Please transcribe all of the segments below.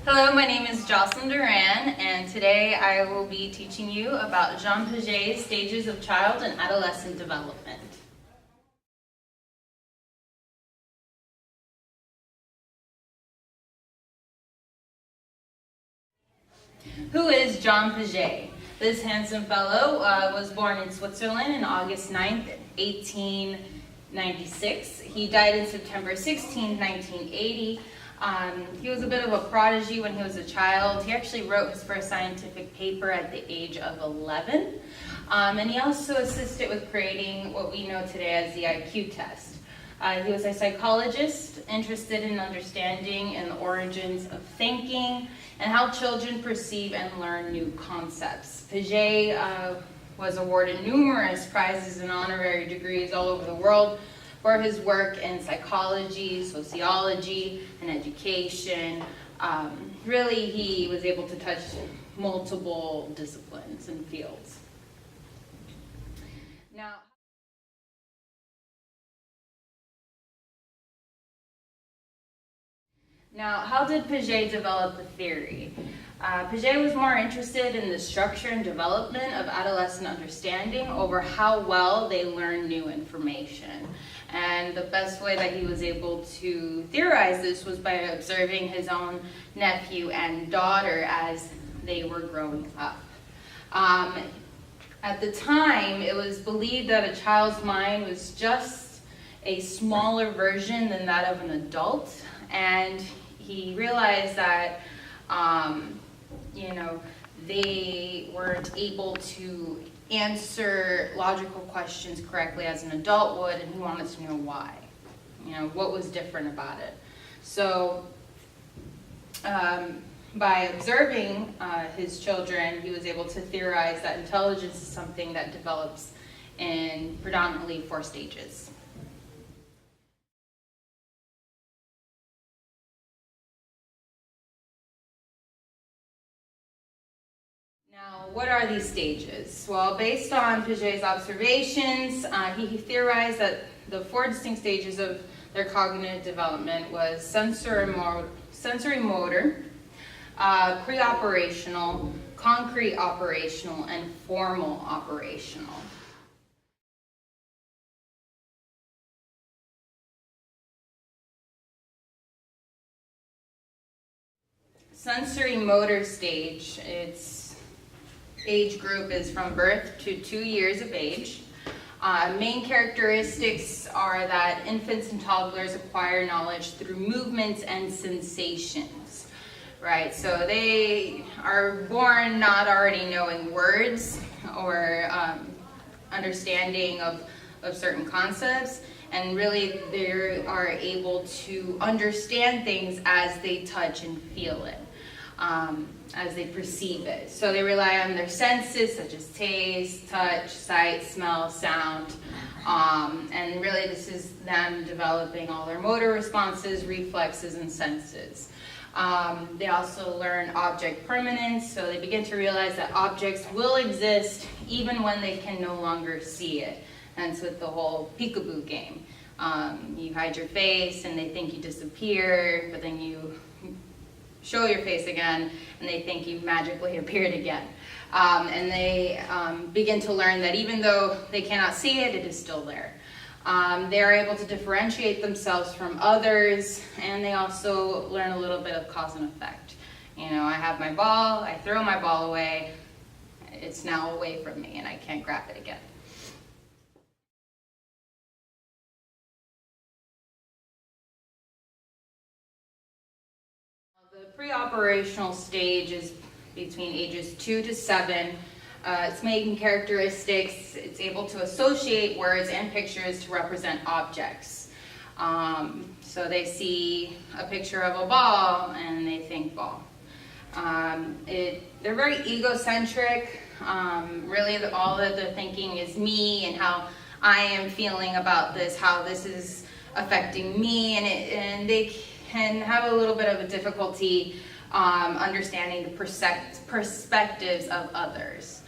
Hello, my name is Jocelyn Duran, and today I will be teaching you about Jean Piaget's stages of child and adolescent development. Who is Jean Piaget? This handsome fellow was born in Switzerland on August 9th, 1896. He died in September 16, 1980. He was a bit of a prodigy when he was a child. He actually wrote his first scientific paper at the age of 11. And he also assisted with creating what we know today as the IQ test. He was a psychologist interested in understanding and the origins of thinking and how children perceive and learn new concepts. Piaget was awarded numerous prizes and honorary degrees all over the world for his work in psychology, sociology, and education. Really, he was able to touch multiple disciplines and fields. Now, how did Piaget develop the theory? Piaget was more interested in the structure and development of adolescent understanding over how well they learn new information. And the best way that he was able to theorize this was by observing his own nephew and daughter as they were growing up. At the time, it was believed that a child's mind was just a smaller version than that of an adult, and he realized that they weren't able to answer logical questions correctly as an adult would, and he wanted to know why. What was different about it. So by observing his children, he was able to theorize that intelligence is something that develops in predominantly 4 stages. Now, what are these stages? Well, based on Piaget's observations, he theorized that the 4 distinct stages of their cognitive development was sensory motor, pre-operational, concrete operational, and formal operational. Sensory motor stage, its age group is from birth to 2 years of age. Main characteristics are that infants and toddlers acquire knowledge through movements and sensations, right? So they are born not already knowing words or understanding of certain concepts, and really they are able to understand things as they touch and feel it. As they perceive it. So they rely on their senses such as taste, touch, sight, smell, sound, and really this is them developing all their motor responses, reflexes, and senses. They also learn object permanence, so they begin to realize that objects will exist even when they can no longer see it. Hence with the whole peekaboo game. You hide your face and they think you disappear, but then you show your face again, and they think you magically appeared again. And they begin to learn that even though they cannot see it, it is still there. They are able to differentiate themselves from others, and they also learn a little bit of cause and effect. I have my ball, I throw my ball away, it's now away from me, and I can't grab it again. The pre-operational stage is between ages 2 to 7. Its main characteristics, it's able to associate words and pictures to represent objects. So they see a picture of a ball and they think ball. They're very egocentric. Really all that they're thinking is me and how I am feeling about this, how this is affecting me, and they can have a little bit of a difficulty understanding the perspectives of others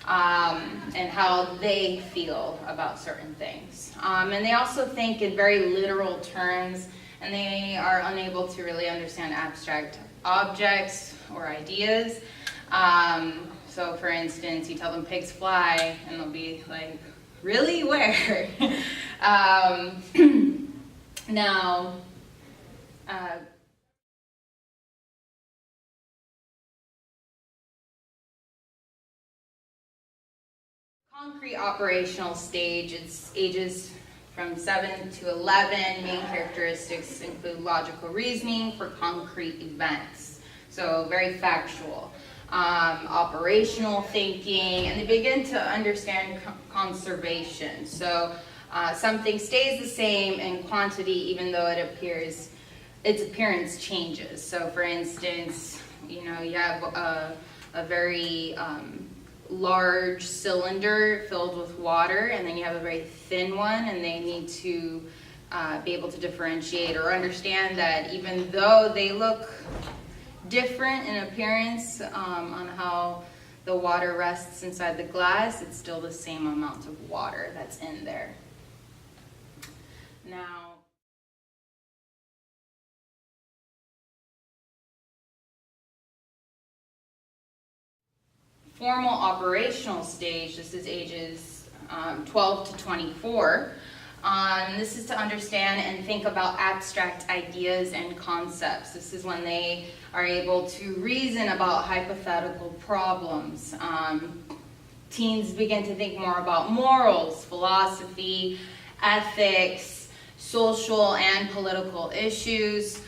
and how they feel about certain things. And they also think in very literal terms and they are unable to really understand abstract objects or ideas. So for instance, you tell them pigs fly, and they'll be like, really? Where? Now, concrete operational stage, it's ages from 7 to 11. Main characteristics include logical reasoning for concrete events, so very factual. Operational thinking, and they begin to understand conservation. So something stays the same in quantity even though its appearance changes. So for instance, you have a very large cylinder filled with water, and then you have a very thin one, and they need to be able to differentiate or understand that even though they look different in appearance on how the water rests inside the glass, it's still the same amount of water that's in there. Now, formal operational stage, this is ages 12 to 24. This is to understand and think about abstract ideas and concepts. This is when they are able to reason about hypothetical problems. Teens begin to think more about morals, philosophy, ethics, social and political issues.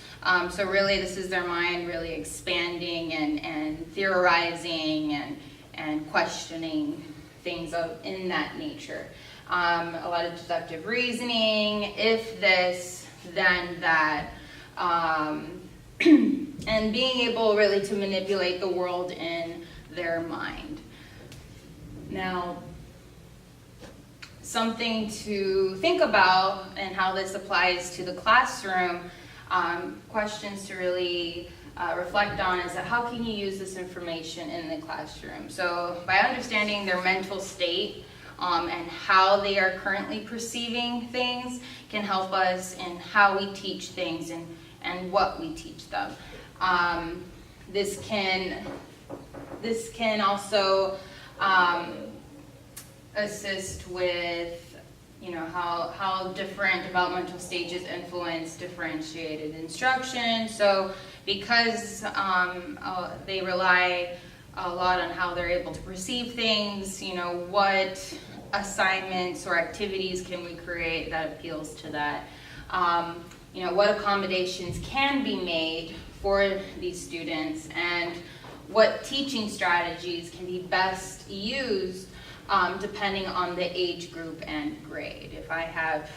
So really this is their mind really expanding and theorizing and questioning things in that nature. A lot of deductive reasoning, if this, then that, and being able really to manipulate the world in their mind. Now, something to think about and how this applies to the classroom, questions to really reflect on is that how can you use this information in the classroom? So by understanding their mental state, and how they are currently perceiving things can help us in how we teach things and what we teach them. This can also assist with how different developmental stages influence differentiated instruction. So because they rely a lot on how they're able to perceive things, what assignments or activities can we create that appeals to that? What accommodations can be made for these students, and what teaching strategies can be best used depending on the age group and grade. If I have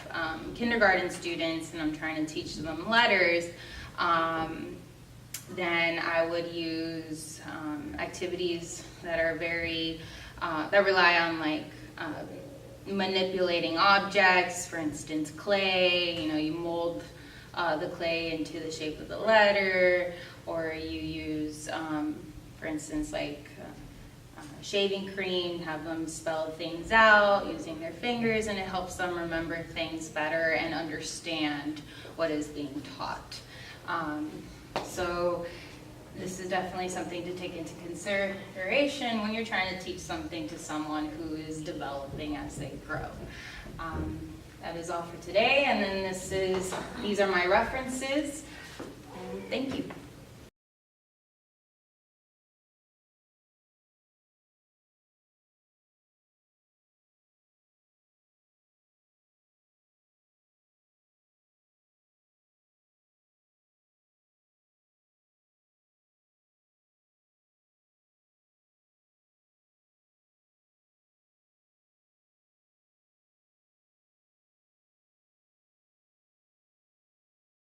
kindergarten students and I'm trying to teach them letters, then I would use activities that are that rely on manipulating objects, for instance clay. You mold the clay into the shape of the letter, or you use for instance shaving cream, have them spell things out using their fingers, and it helps them remember things better and understand what is being taught. So this is definitely something to take into consideration when you're trying to teach something to someone who is developing as they grow. That is all for today, and then these are my references, and thank you.